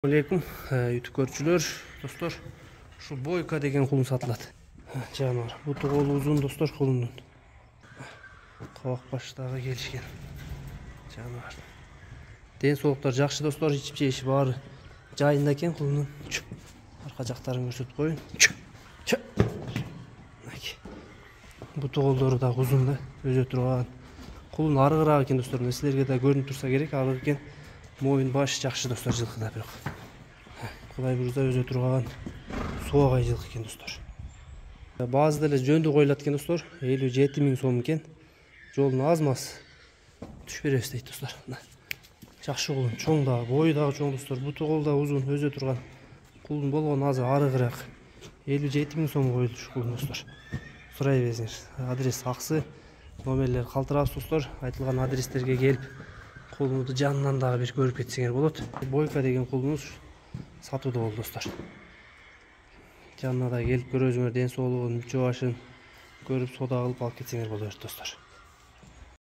Алейкум, YouTube көрчүлөр, достор. Şu Boyka деген кулун сатылат. Жануар. Буту колу узун, достор, кулунун. Кабак баштагы келишкен. Жануар. Ден соолуктар жакшы, достор, ичип жеши баары жайында экен кулунун. Арка жактарын көрсөтүп коюн. Буту колдору да узун да, өзө турган. Кулун арыгыраак экен, достор. Силерге да көрүнүп турса керек, арык экен. Моюн баш жакшы, достор, жылкыда бирок. Кудай бурузда өзө турган суагай жылкы экен, достор. Баазы деле жөндү коюлат экен, достор. 57 000 сом экен. Жолун аз-маз түшүп беребиз дейт, достор. Жакшы кулун, чоң да, бою дагы чоң, достор. Буту кол да узун, өзө турган. Кулун болгон азыр арыгыраак. 57 000 сом коюлуш кулун, достор. Сурай бериңиз. Адрес аксы, номерлер калтырабыз, достор. Айтылган адрестерге келип кулунду жанынан дагы бир көрүп кетсеңер болот. Бойка деген кулунуз сатууда болду, достор. Жанына да келип көрөзүңөр, ден соолугун, мүчө башын көрүп, сода кылып алып кетсеңер болот, достор.